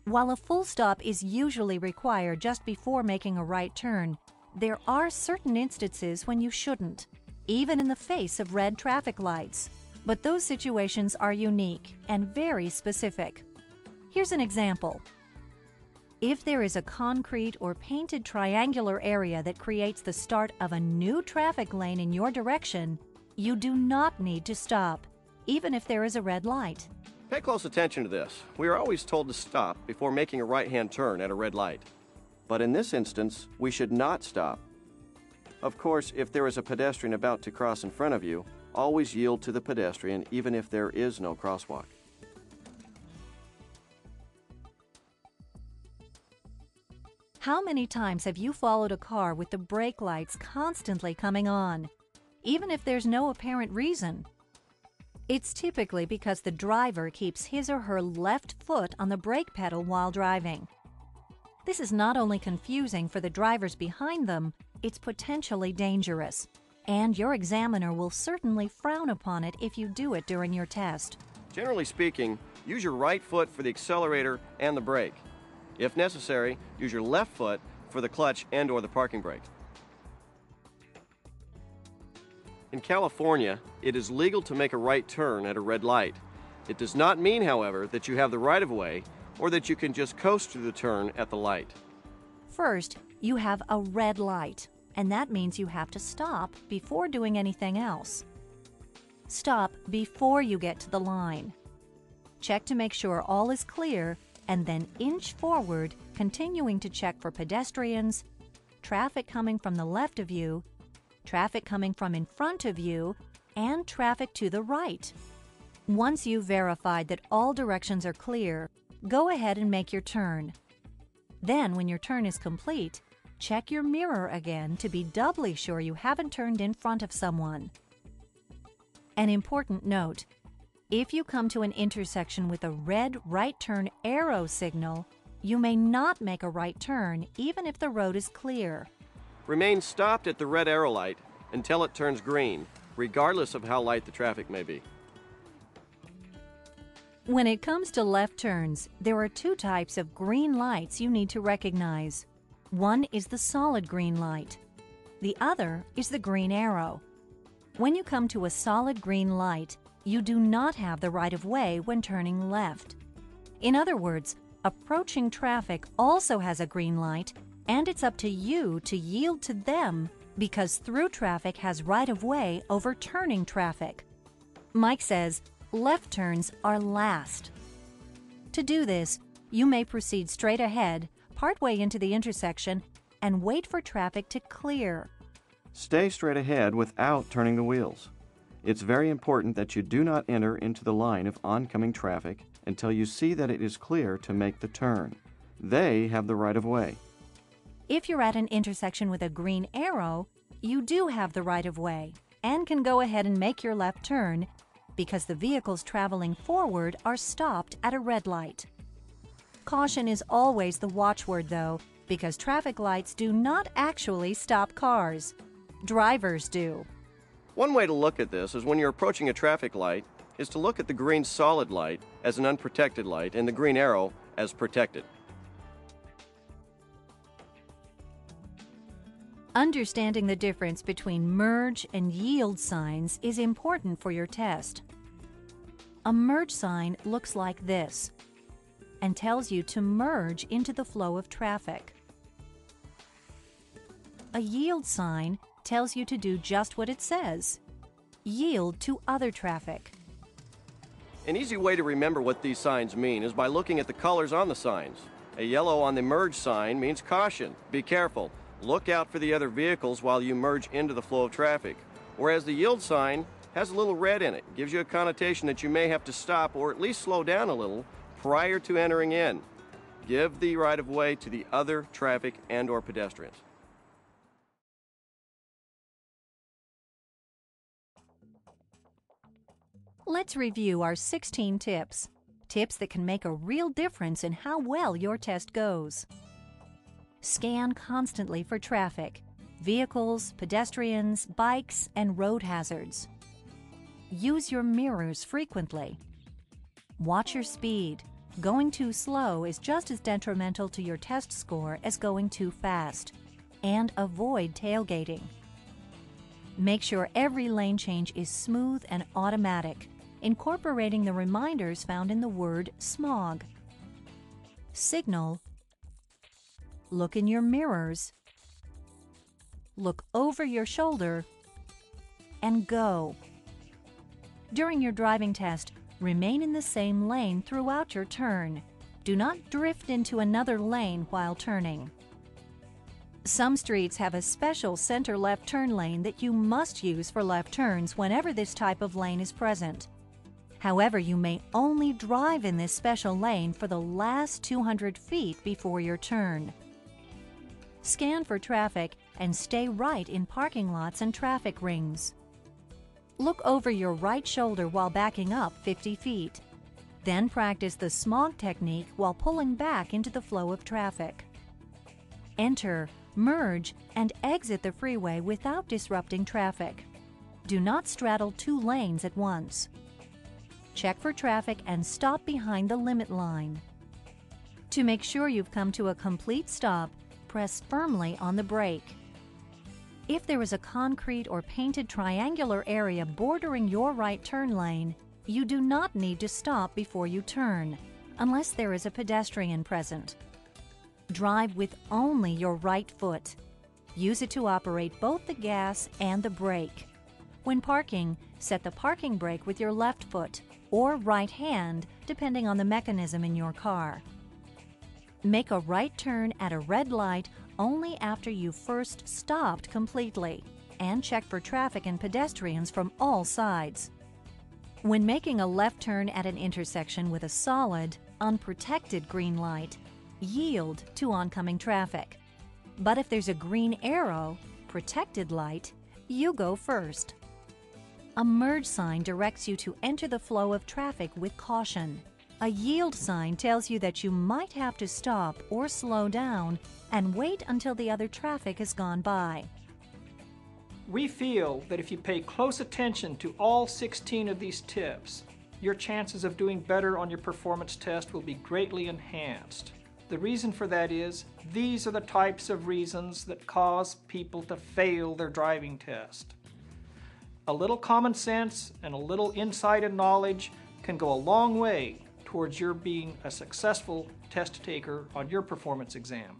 While a full stop is usually required just before making a right turn, there are certain instances when you shouldn't, even in the face of red traffic lights. But those situations are unique and very specific. Here's an example. If there is a concrete or painted triangular area that creates the start of a new traffic lane in your direction, you do not need to stop, even if there is a red light. Pay close attention to this. We are always told to stop before making a right-hand turn at a red light. But in this instance, we should not stop. Of course, if there is a pedestrian about to cross in front of you, always yield to the pedestrian even if there is no crosswalk. How many times have you followed a car with the brake lights constantly coming on, even if there's no apparent reason? It's typically because the driver keeps his or her left foot on the brake pedal while driving. This is not only confusing for the drivers behind them, it's potentially dangerous, and your examiner will certainly frown upon it if you do it during your test. Generally speaking, use your right foot for the accelerator and the brake. If necessary, use your left foot for the clutch and/or the parking brake. In California, it is legal to make a right turn at a red light. It does not mean, however, that you have the right-of-way or that you can just coast through the turn at the light. First, you have a red light, and that means you have to stop before doing anything else. Stop before you get to the line. Check to make sure all is clear, and then inch forward, continuing to check for pedestrians, traffic coming from the left of you, traffic coming from in front of you, and traffic to the right. Once you've verified that all directions are clear, go ahead and make your turn. Then, when your turn is complete, check your mirror again to be doubly sure you haven't turned in front of someone. An important note: if you come to an intersection with a red right turn arrow signal, you may not make a right turn even if the road is clear. Remain stopped at the red arrow light until it turns green, regardless of how light the traffic may be. When it comes to left turns, there are two types of green lights you need to recognize. One is the solid green light. The other is the green arrow. When you come to a solid green light, you do not have the right-of-way when turning left. In other words, approaching traffic also has a green light, and it's up to you to yield to them because through traffic has right-of-way over turning traffic. Mike says left turns are last. To do this, you may proceed straight ahead, partway into the intersection, and wait for traffic to clear. Stay straight ahead without turning the wheels. It's very important that you do not enter into the line of oncoming traffic until you see that it is clear to make the turn. They have the right-of-way. If you're at an intersection with a green arrow, you do have the right-of-way and can go ahead and make your left turn because the vehicles traveling forward are stopped at a red light. Caution is always the watchword, though, because traffic lights do not actually stop cars. Drivers do. One way to look at this is when you're approaching a traffic light is to look at the green solid light as an unprotected light and the green arrow as protected. Understanding the difference between merge and yield signs is important for your test. A merge sign looks like this and tells you to merge into the flow of traffic. A yield sign tells you to do just what it says: yield to other traffic. An easy way to remember what these signs mean is by looking at the colors on the signs. A yellow on the merge sign means caution, be careful, look out for the other vehicles while you merge into the flow of traffic. Whereas the yield sign has a little red in it, gives you a connotation that you may have to stop or at least slow down a little prior to entering in. Give the right-of-way to the other traffic and/or pedestrians. Let's review our 16 tips. Tips that can make a real difference in how well your test goes. Scan constantly for traffic, vehicles, pedestrians, bikes, and road hazards. Use your mirrors frequently. Watch your speed. Going too slow is just as detrimental to your test score as going too fast. And avoid tailgating. Make sure every lane change is smooth and automatic, incorporating the reminders found in the word smog. Signal. Look in your mirrors. Look over your shoulder. And go. During your driving test, remain in the same lane throughout your turn. Do not drift into another lane while turning. Some streets have a special center left turn lane that you must use for left turns whenever this type of lane is present. However, you may only drive in this special lane for the last 200 feet before your turn. Scan for traffic and stay right in parking lots and traffic rings. Look over your right shoulder while backing up 50 feet. Then practice the smog technique while pulling back into the flow of traffic. Enter, merge, and exit the freeway without disrupting traffic. Do not straddle two lanes at once. Check for traffic and stop behind the limit line. To make sure you've come to a complete stop, press firmly on the brake. If there is a concrete or painted triangular area bordering your right turn lane, you do not need to stop before you turn, unless there is a pedestrian present. Drive with only your right foot. Use it to operate both the gas and the brake. When parking, set the parking brake with your left foot or right hand, depending on the mechanism in your car. Make a right turn at a red light only after you've first stopped completely, and check for traffic and pedestrians from all sides. When making a left turn at an intersection with a solid, unprotected green light, yield to oncoming traffic. But if there's a green arrow, protected light, you go first. A merge sign directs you to enter the flow of traffic with caution. A yield sign tells you that you might have to stop or slow down and wait until the other traffic has gone by. We feel that if you pay close attention to all 16 of these tips, your chances of doing better on your performance test will be greatly enhanced. The reason for that is, these are the types of reasons that cause people to fail their driving test. A little common sense and a little insight and knowledge can go a long way towards your being a successful test taker on your performance exam.